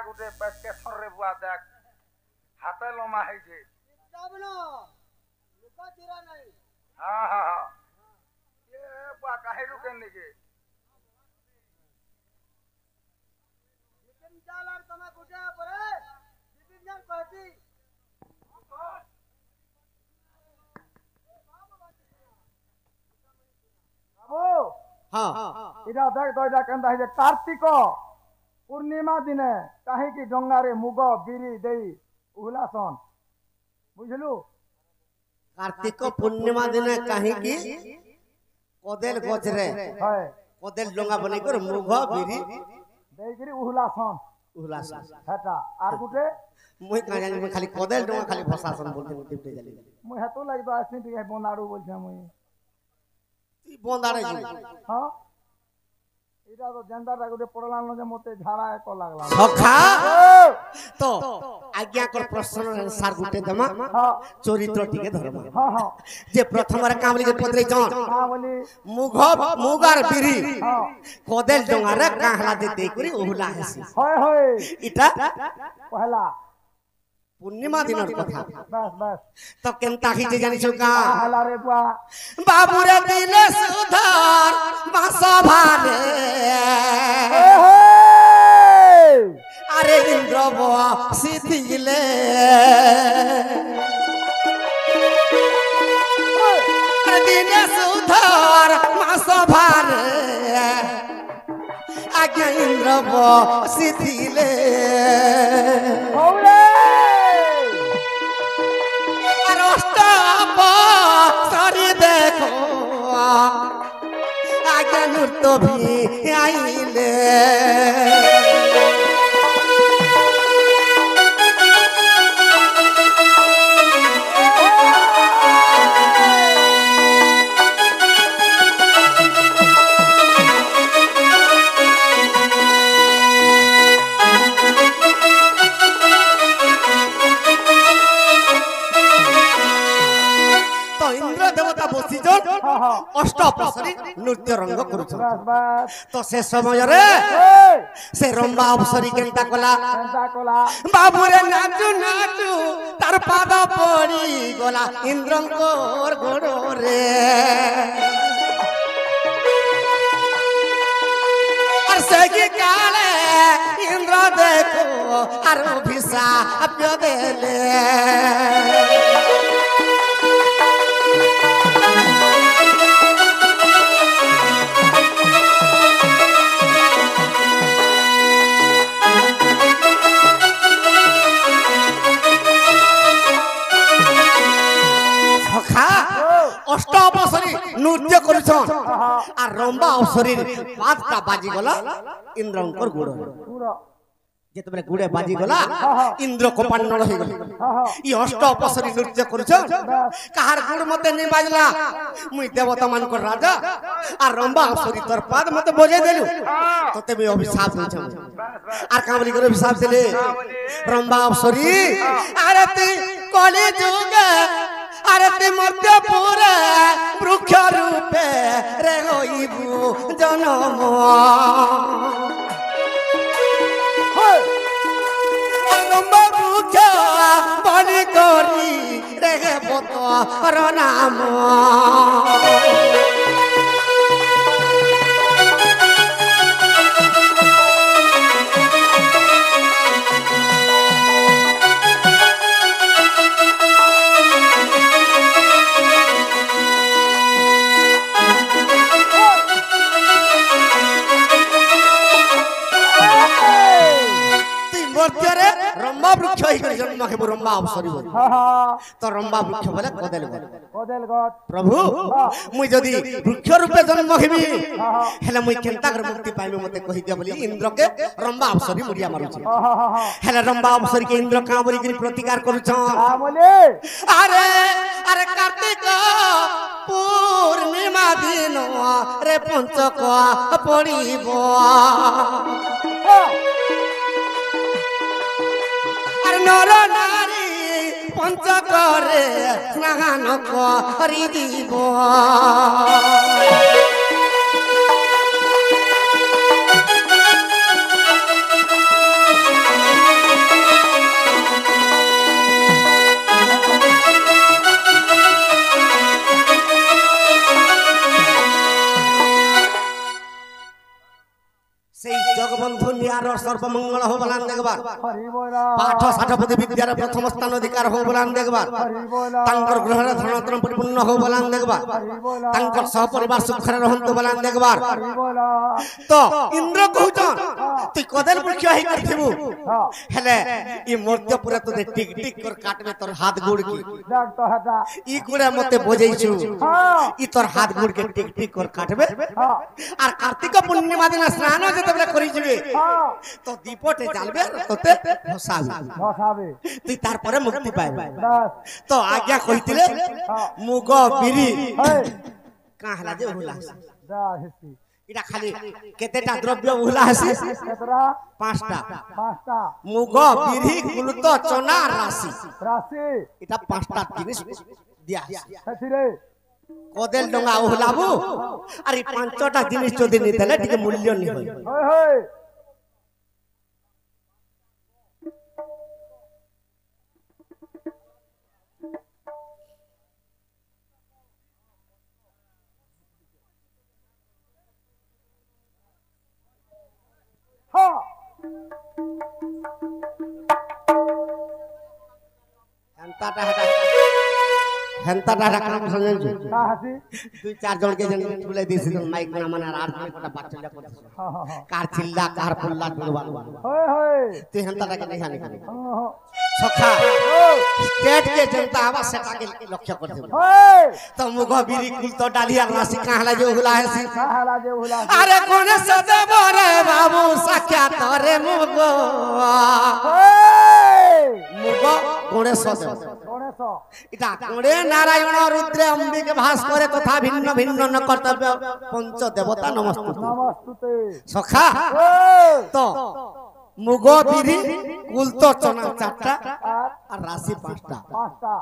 गुटे पेस्केशन रे बुआ देख हाथे लमा है जे तब न लुका चिरा नहीं हां हां हां ये बुआ काहे रुके निके लेकिन जालार तमा गुटे परे बिपिन कहती बाबू हां इरा देख तो इरा केंदा है जे कार्तिक पूर्णिमा दिने काहे की डंगारे मुग बिरी देई उहलासन बुझलु कार्तिक पूर्णिमा दिने काहे की कदेल गजरे हाय कदेल डंगा बनै कर मुग बिरी देइकरी उहलासन हेटा आर गुटे मुई का जानि मैं खाली कदेल डंगा खाली भसासन बोलते टिपटे जाली मुई हेतु लागबा आसी टिके बोनारू बोलछे मुई ती बोंदारे जी हां इरा तो जंदारा गुटे पड़लान जे मते झाड़ा एको लागला सखा तो आज्ञा कर प्रश्न आंसर गुटे दमा हां चरित्र टिके धर्म हां हां जे प्रथम रे कामली के पदरे जन हां बोली मुगार बिरी हां कदेल डंगा रे काहला दे करी ओहुला हेसी होय होय इटा पहला पूर्णिमा दिनर कथा बस बस तो केनता ही जे जानि छका हला रे बुआ बाबू रे दिले सुधार बासभाने अरे इंद्र बुआ सीतिले दिले सुधार बासभाने आज्ञा इंद्र बुआ सीतिले होले सारी देखो आगे नृत्य भी आईले अष्टप्रसरी नृत्य रंग करूछ तो से समय रे से रंबा अवसरी केनता कला बाबू रे नाचू नाचू तार पाद पड़ी गला इंद्रंकर गोड़ रे और से की काले इंद्र देखो और अभिशाप देले अष्टावसरी नृत्य करूछन आ रंबा अवसरी पाँचटा बाजी गला इंद्रंकर गुड़ जेतबे गुड़े बाजी गला इंद्र को पान्नल हो गला ई अष्टावसरी नृत्य करूछन कहार गुड़ मते नै बाजला मुई देवता मान को राजा आ रंबा अवसरी तोर पाद मते बजे देलु तते भी अभिशाप दैछ आर कामली करे अभिशाप देले रंबा अवसरी अरे ती कली जुग अरे ते मध्यपुर वृक्ष रूपे रे होइबु जनम वृक्ष बनि करी रे बतर नाम रंबा वृक्ष ही कर जन्म के रंबा अवसरी हो तो रंबा वृक्ष बोले कदेल गद प्रभु मुई जदी वृक्ष रूपे जन्म हेबी हेले मुई केनता कर मुक्ति पाइबे मते कहि दिया बोली इंद्र के रंबा अवसरी मुरिया मारुछ हेले रंबा अवसरी के इंद्र का बोली कि प्रतिकार करूछ बोले अरे अरे कार्तिक पूर्णिमा दिन रे पंचक पड़िबो नर नारी पंचकरे स्नान करि দিব সেই জগবন্ধু নিয়ার সর্বমঙ্গল হো বলান দেখবার হরি বলা পাঠ ষাঠপতি বিদ্যার প্রথম স্থান অধিকার হো বলান দেখবার হরি বলা তাঙ্কর গ্রহরে ধনতন পরিপূর্ণ হো বলান দেখবার হরি বলা তাঙ্কর সহপরিবার সুখরে রহন্তু বলান দেখবার হরি বলা তো ইন্দ্র কহুছন তুই কদেল বৃক্ষ হই করথিবু হ্যাঁ হেলে ই মর্ত্যপুরে তোদের টিক টিক করে কাটবে তোর হাত গুড় কি দেখ তো হাতা ই গুড়ে মতে বোঝাইছু হ্যাঁ ই তোর হাত গুড়কে টিক টিক করে কাটবে হ্যাঁ আর কার্তিক পূর্ণিমা দিন স্নান যেতবে করি যাবে হ্যাঁ তো দীপটে জ্বালবে তোতে ভসাবে বসাবে তুই তারপরে মুক্তি পাইবে বাস তো আজ্ঞা কইতিলে মুগ বিরি হেই কা হলা যে হুলা দা হেসি এটা খালি কেতেটা দ্রব্য হুলা হাসি কেতরা পাঁচটা পাঁচটা মুগ বিরি কুলুত চনা রাশি রাশি এটা পাঁচটা জিনিস দিয়া আছে হেসি রে কদেল ডঙ্গা ওহলাবু আর এই পাঁচটা জিনিস যদি নি দেলে টিকে মূল্য নি হয় হই হই হ্যাঁ হেন্তাটা কাম সঞ্জনছু কা হাসি দুই চার জনকে যেন তুলে দিয়েছিল মাইক না মানে আর একটা বাচ্চাটা করতেছিল হ্যাঁ হ্যাঁ হ্যাঁ কার চিল্লা কার পুল্লা দুলবাল হই হই তুই হেন্তাটাকে দেখানি খালি হ্যাঁ সখা হ্যাঁ স্টেট কে जनता आवा সেটাকে লক্ষ্য করতে হবে হই তো মুগ বিরি কুল তো ডালিয়া রাশি কাহলা যে হুলা হেসি কাহালা যে হুলা আরে কোন সদে বরে বাবু সাক্ষাৎ রে মুগ হই মুগ গণেশ দেব গণেশ এটা কোড়ে নারায়ণ রুদ্রে অম্বিকে ভাস করে তথা ভিন্ন ভিন্ন ন কর্তব্য পঞ্চ দেবতা নমস্তুতে নমস্তুতে সখা হই তো মুগ বিরি কুলত চনা চারটা আর আর রাশি পাঁচটা পাঁচটা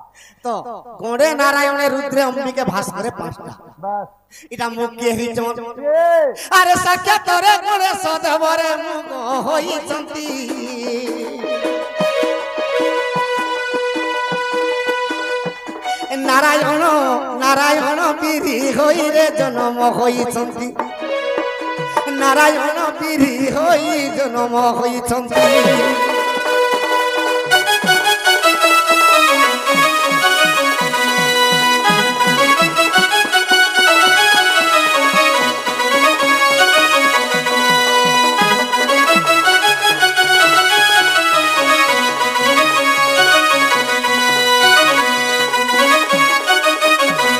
তো কোড়ে নারায়ণে রুদ্রে অম্বিকে ভাস করে পাঁচটা বাস এটা মুখ কে হিচন এ আরে সাক্ষাৎ রে গণেশ দেবরে মুগ হইছন্তি নারায়ণ নারায়ণ বিরি হইরে জন্ম হইছন্তি নারায়ণ বিরি হই জন্ম হইছন্তি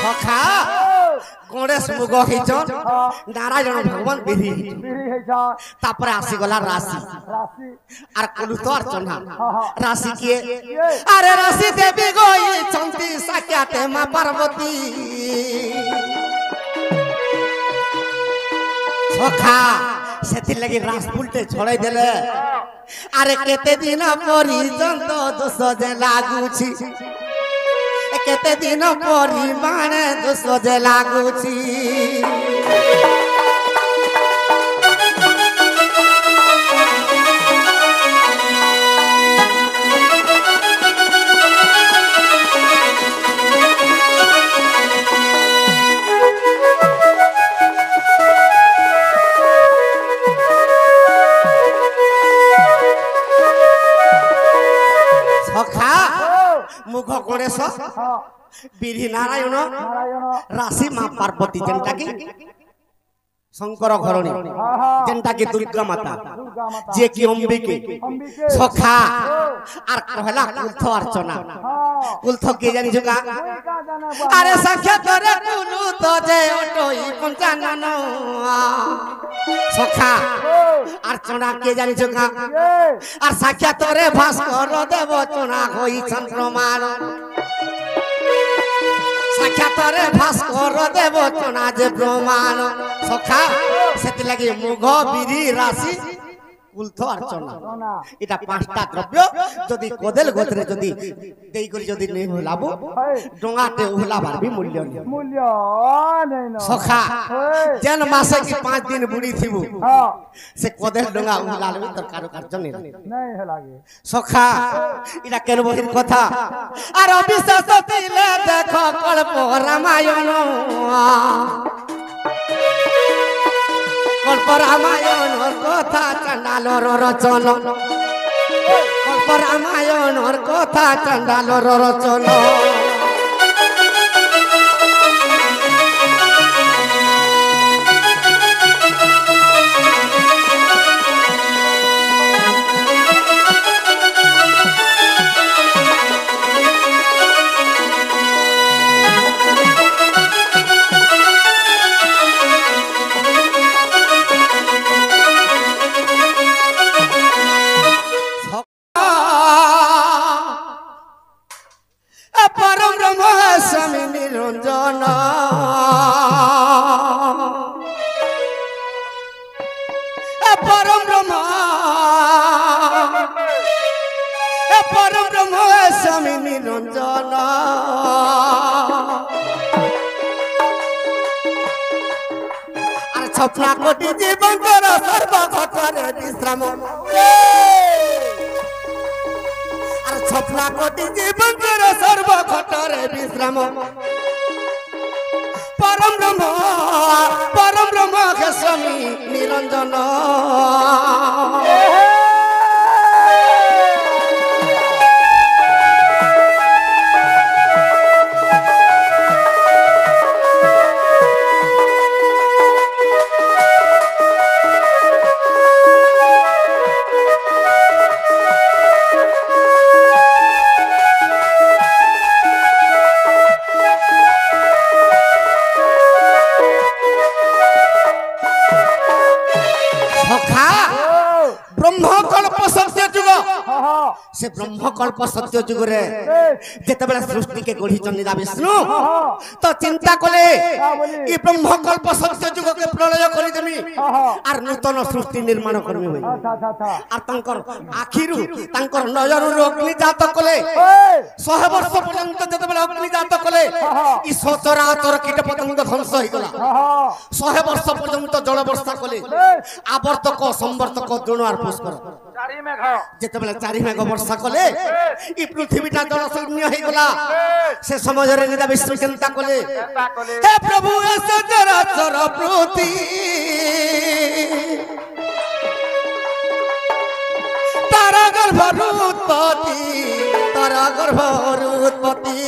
সখা গণেশ মুগ হইছন নারায়ণ ভগবান বিরি হইছন বিরি হেছা তারপরে আসিগলা রাশি রাশি আর কলুত আর চন্হা হ্যাঁ। রাশি কে আরে রাশি দেবী গইছন্তি সাক্ষাতে মা পার্বতী সখা সেথির লাগি রাস ফুলতে ছড়াই দেলে আরে কেতে দিন পর্যন্ত দোষ যে লাগুছি কেতে দিন পরিমাণে দোষ যে লাগুছি সখা মুখ গণেশ হ্যাঁ বিরি নারায়ণ নারায়ণ রাশি মা পার্বতী যেটা কি শঙ্কর ঘরণী হ্যাঁ হ্যাঁ যেটা কি দুর্গা মাতা দুর্গা মাতা যে কি অম্বিকে অম্বিকে সখা আর কহলা কুলথ অর্চনা হ্যাঁ কুলথ কে জানিছ কা কই কা জানা আরে সাক্ষাৎ রে কুলু তো যে অটই পঞ্চানন সখা অর্চনা কে জানিছ কা এ আর সাক্ষাৎ রে ভাস্কর দেব চনা হইছন প্রমাণ সাক্ষাৎ রে ভাস্কর দেব চনা যে প্রমাণ সখা সেতি লাগি মুগ বিরি রাশি কুলথ অর্চনা সোনা এটা পাঁচটা দ্রব্য যদি কদেল গোত্রে যদি দেই করি যদি নেই হলাবো হই ডোঙাতে উহলাবার বি মূল্য নেই মূল্য নেই না সখা হই যেন মাসে কি 5 দিন বুড়ি থিবু হ্যাঁ সে কদেল ডোঙা উহলালে তোর কারো কার্য নেই নাই হে লাগে সখা এটা কেন বহির কথা আর অবিশ্বাস দিলে দেখো কল্প রামায়ণ কল্প রামায়ণ কথা চণ্ডালর রচন কল্প রামায়ণর কথা চণ্ডালর রচন পরম ব্রহ্ম স্বামী নিরঞ্জন পরম ব্রহ্ম স্বামী নিরঞ্জন আর স্বপ্ন কোটি জীবন কর সর্বঘটরে বিশ্রাম আর স্বপ্ন কোটি জীবন কর সর্বঘটরে বিশ্রাম পরম ব্রহ্ম স্বামী নিরঞ্জন ব্রহ্মকল্প সত্য যুগ সে ব্রহ্মকল্প সত্য যুগরে যেতবেলে সৃষ্টিকে গঢ়িছন নিদা বিষ্ণু তো চিন্তা কলে এই ব্রহ্মকল্প সত্য যুগকে প্রলয় করে দেমি আর নূতন সৃষ্টি নির্মাণ করবি আর তাঙ্কর আখিরু তাঙ্কর নয়নরু অগ্নি জাত কলে 100 বর্ষ পর্যন্ত যেতবেলে অগ্নি জাত কলে এই সচরাচর কীট পতঙ্গ ধ্বংস হইগলা 100 বর্ষ পর্যন্ত জল বর্ষা কলে আবর্তক সম্বর্তক দ্রোণ আর পুষ্কর যেতবেলে চারি মেঘ বর্ষা কলে এই পৃথিবীটা জল শূন্য হয়ে গলা সে সমাজরে নিদা বিষ্ণু চিন্তা কলে হে প্রভু এ সচরাচর প্রতি তারা গর্ভর উৎপত্তি তারা গর্ভর উৎপত্তি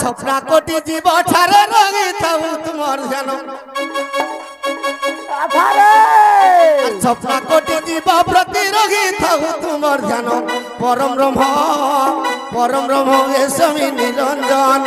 ছপরা কোটি জীব ঠারে রঙে থাউ তোমার যেন ছপরা কোটি জীব প্রতি রঙে থাউ তোমার যেন পরম ব্রহ্ম এ স্বামী নিরঞ্জন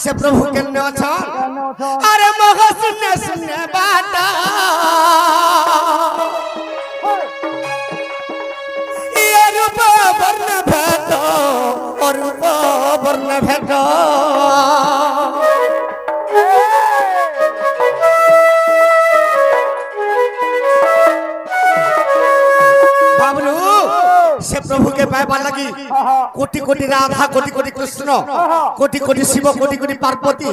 से प्रभु के अरे मोह सुनने सुनने बाटा ये रूप वर्ण भेटो और रूप वर्ण भेटो बाबलू से प्रभु के पाए लगी कोटि कोटि राधा कोटि कोटि कृष्ण कोटि कोटि शिव कोटि कोटि पार्वती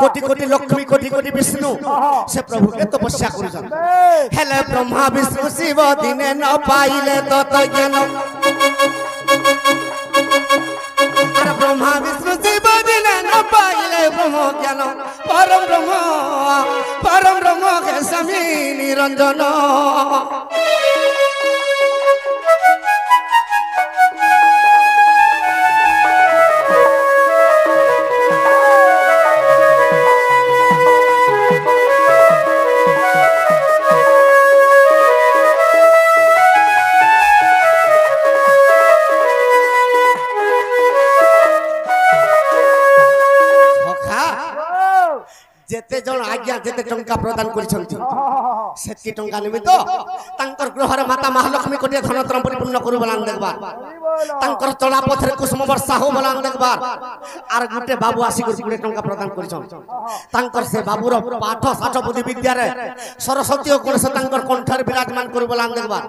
कोटि कोटि लक्ष्मी कोटि कोटि विष्णु से प्रभु के तपस्या करूछन हेले ब्रह्मा विष्णु शिव दिने न पाइले तत ज्ञान अरे ब्रह्मा विष्णु शिव दिने न पाइले ब्रह्म ज्ञान परम ब्रह्म के स्वामी निरंजन যেতে জন আজ্ঞা যেতে টঙ্কা প্রদান করিছন্তি সেতি টঙ্কা নিমিত্ত তাঙ্কর গ্রহরে মাতা মহালক্ষ্মী কোটিয়ে ধনত্রম পরিপূর্ণ করু বলান দেখবার তাঙ্কর চলা পথরে কুসুম বর্ষা হো বলান দেখবার আর গুটে বাবু আসি গুটে টঙ্কা প্রদান করিছন তাঙ্কর সে বাবুর পাঠ ষাঠ বুদ্ধি বিদ্যারে সরস্বতী ও গণেশ তাঙ্কর কণ্ঠরে বিরাজমান করু বলান দেখবার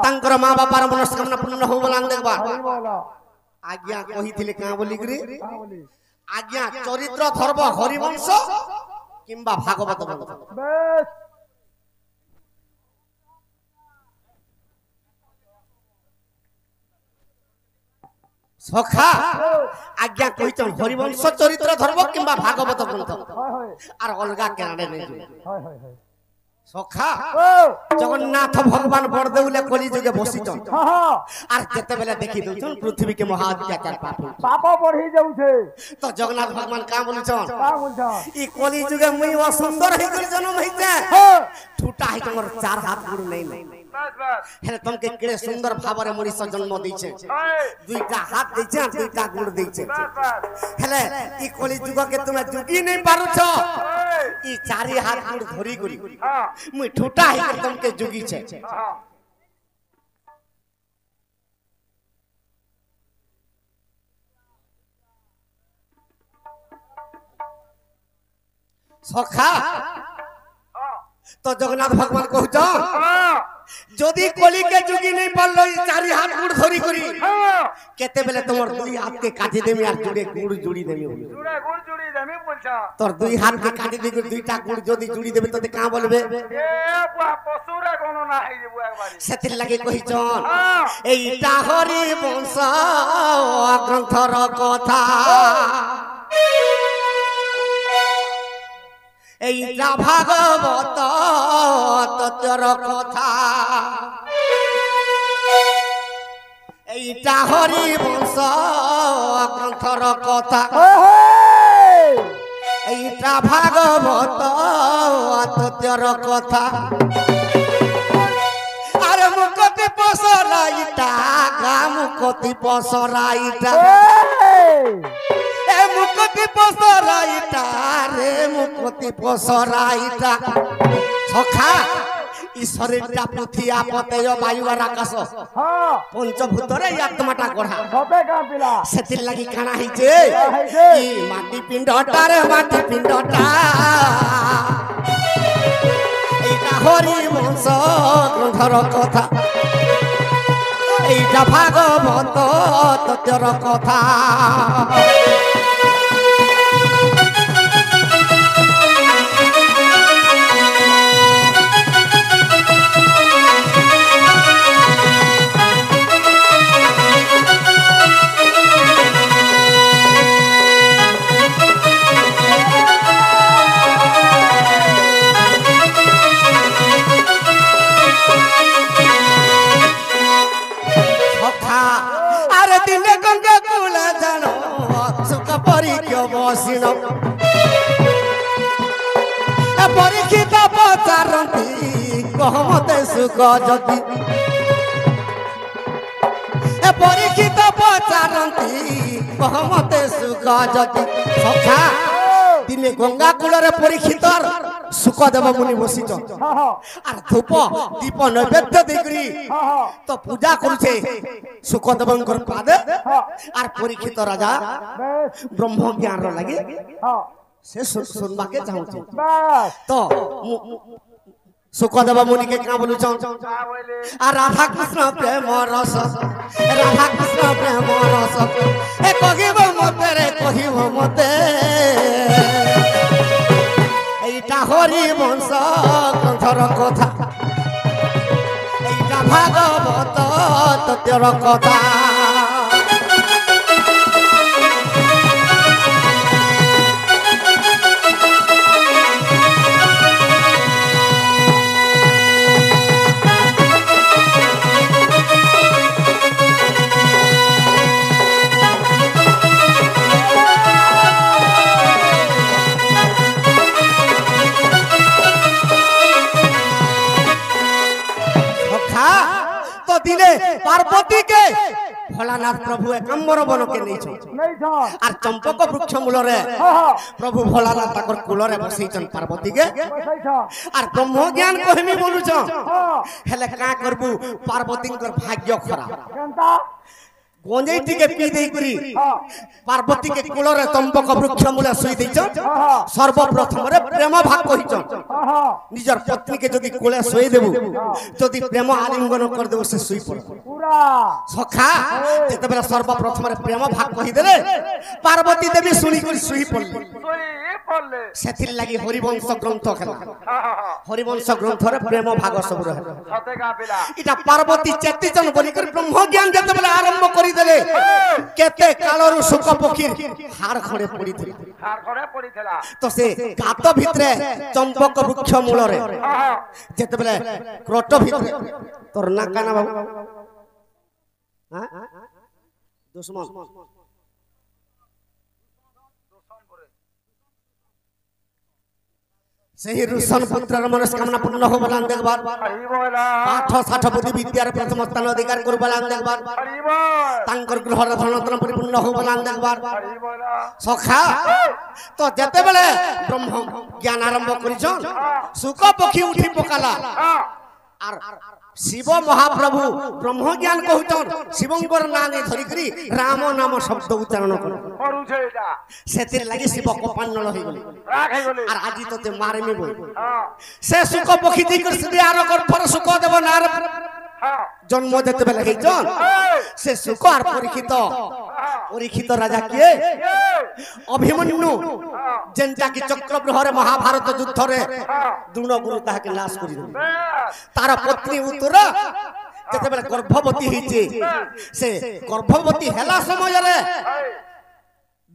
তাঙ্কর মা বাবার মনস্কামনা পূর্ণ হো বলান দেখবার আজ্ঞা কহিଥିଲେ কাঁ বলিকরি আজ্ঞা চরিত্র ধর্ম হরিবংশ কিংবা ভাগবত বংশ বেশ সখা আজ্ঞা কইছন হরিবংশ চরিত্র ধর্ম কিংবা ভাগবত গ্রন্থ হয় হয় আর অলগা কেনারে নেই হয় হয় হয় সখা ও জগন্নাথ ভগবান বড়দেউলে কলি যুগে বসিছন হ্যাঁ আর যেতেবেলে দেখি দউছন পৃথিবীকে মহা অত্যাচার পাপ হইছে। পাপ বঢ়ি যাউছে তো জগন্নাথ ভগবান কা বলিছন কা বলছ ই কলি যুগে মুই অসুন্দর হই করে জন্ম হইছে হ্যাঁ ঠুটা হই তোমার চার হাত গুড় নেই बस बस হেলে তোমাকে কেড়ে সুন্দর ভাবরে মনীষ জন্ম দিয়েছে ओए দুইটা হাত দিয়েছে আর দুইটা গুড় দিয়েছে बस बस হেলে ই কলি যুগকে তুমি জুগি নাই পারুছ ओए ই চারি হাত গুড় ধরি করি हां মুই ঠুটা হই করে তোমাকে জুগিছে हां সখা हां তো জগন্নাথ ভগবান কহুছ हां যদি কলিকে জুগি নাই পারলো ই চারি হাত গুড় ধরি করি हां কেতেবেলে তোমার দুই হাতকে কাটি দেমি আর জুড়ে গুড় জুড়ি দেমি जुड़ा गुड़ जुड़ी जमी बोलछा তোর দুই হাতকে কাটি দিবি দুইটা গুড় যদি জুড়ি দেবে তোতে কা বলবে ए बुआ पशुरा कोनो ना है जे बुआ एकबारी সেতির লাগি কহিছন हां এইটা হরি বংশ গ্রন্থর কথা এইটা ভাগবত তত্ত্বর কথা এইটা হরি বংশ গ্রন্থর কথা এইটা ভাগবত তত্ত্বর কথা আর মুকতি পসরাইটা গা মুকতি পসরাইটা এ মুকতি পসরাইটা রে মুকতি পসরাইটা সখা ঈশ্বরেরটা পৃথিবী পতেয় বায়ু আর আকাশ হ্যাঁ পঞ্চভূতরে এই আত্মাটা গড়া সবে কা পিলা সেতির লাগি কানা হইছে হইছে? ই মাটি পিণ্ডটা রে মাটি পিণ্ডটা এইটা হরি বংশ গ্রন্থর কথা এইটা ভাগবত তত্ত্বর কথা সখা আরে দিনে গঙ্গা কুলা জানো সুখ পরীক্ষ বসিন পরীক্ষিত পচারନ୍ତି কহমতে সুখ যদি পরীক্ষিত পচারନ୍ତି কহমতে সুখ যদি সখা দিনে গঙ্গা কূଳରେ পরীক্ষিতর সুখ দেব মুনি বসিছ হ্যাঁ হ্যাঁ আর ধূপ দীপ নৈবেদ্য দেইকরি হ্যাঁ হ্যাঁ তো পূজা করছে সুখদেবঙ্কর পাদে আর পরীক্ষিত রাজা বেশ ব্রহ্ম জ্ঞান লাগে হ্যাঁ সে শুনবাকে চাহুছে বাস তো সুখদেব মুনিকে কা বলুছন का बोले আর রাধা কৃষ্ণ প্রেম রস রাধা কৃষ্ণ প্রেম রস এ কহিব মতে রে কহিব মতে এইটা হরি বংশ গ্রন্থর কথা এইটা ভাগবত তত্ত্বর কথা সখা তো দিলে পার্বতীকে भोलानाथ प्रभु एकाम्बर बन के नहीं नहीं छन आर चंपक वृक्ष मूल रे प्रभु भोलानाथ ताकर कूल रे बसैछन पार्वती के बसै छन आर ब्रह्म ज्ञान कहमी बोलुछ हेले का करबू पार्वती कर भाग्य खराब केनता गंजेई टिके पी देई करी पार्वती के कूल रे चंपक वृक्ष मूल सुई दैछन सर्वप्रथम रे प्रेम भाग कहिछन निजर पत्नी के जदी कूले सोई देबू जदी प्रेम आलिंगन कर देबू से सुई पड़ पूरा सखा जेते बेला सर्वप्रथम रे प्रेम भाग कहि देले पार्वती देवी सुनी करी सुई पड़ली सोई पड़ले सेथिर लागि हरिवंश ग्रंथ खेला हरिवंश ग्रंथ रे प्रेम भाग सब रहे सते का पिला इटा पार्वती चेती जन बनि कर ब्रह्म ज्ञान जेते बेला आरंभ करि देले केते कालरु सुख पखीर हार खड़े पड़ी थी हार खड़े पड़ी थला तो से गात भितरे चंपक वृक्ष मूल रे जेते बेले क्रोट भितरे तोर ना काना बाबू हां दुश्मन सही रुसन पुत्र मनस्कामना पूर्ण हो बलान देखबार हरि बोला पाठ साठ बुद्धि विद्यार प्रथम स्थान अधिकार कर बलान देखबार हरि बोल तांकर ग्रहर धनतन परिपूर्ण हो बलान देखबार हरि बोला सखा तो जेते बेले ब्रह्म ज्ञान आरंभ करिछन सुख पक्षी उठी पकाला आर शिव महाप्रभु ब्रह्म ज्ञान कहउछन शिवंकर नाम धरि करी राम नाम शब्द उच्चारण कर करू छे एटा सेतिर लागि शिव कोपान्नल होई गेले राखै गेले आर आजि तते मारेमी बोल हां से सुख पक्षी दी कर सिद्धि आर कर फर सुख देव नार हां जन्म देते बेले गइछन से सुख आर परीक्षित राजा के अभिमन्यु जेनटा की चक्रव्यूह रे महाभारत युद्ध रे द्रोण गुरु ताहा के नाश करि दे तार पत्नी उत्तर जेते बेले गर्भवती हिचे से गर्भवती हेला समय रे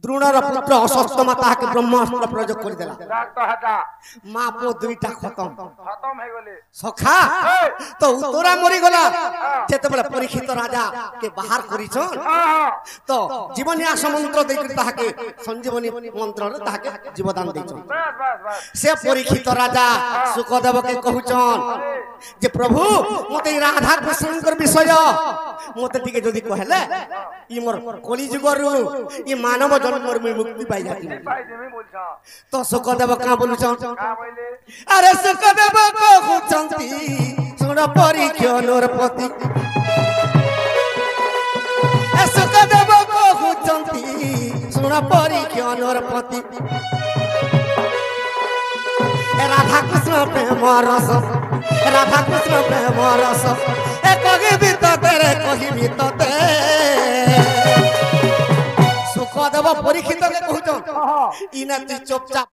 द्रोणर पुत्र अश्वत्थामा ताहा के ब्रह्मास्त्र प्रयोग कर देला डाक्टर हटा मां पो दुईटा खत्म खत्म हे गेले सखा तो उतरा मरी गला जेते बेले परीक्षित राजा के बाहर करिछन तो जीवनी मंत्र दे ताहा के संजीवनी मंत्र रे ताहा के जीवदान दैछन बस बस बस से परीक्षित राजा सुखदेव के कहउछन जे प्रभु मते राधा कृष्ण कर विषय मते टिके जदी कहले ई मोर कली जुगरु ई मानव जन्म में मुक्ति पाई जाती भाई देवी बोलछा तो सुखदेव का बोलछन का बोले अरे सुखदेव कहउछंती सुन परीक्षा नरपति ए सुखदेव कहउछंती सुन परीक्षा नरपति राधा कृष्ण प्रेम रस राधा कृष्ण प्रेम रस ए कहि भी तो तेरे कहि भी तो ते सुखदेव परीक्षित के कहउछन इना चुपचाप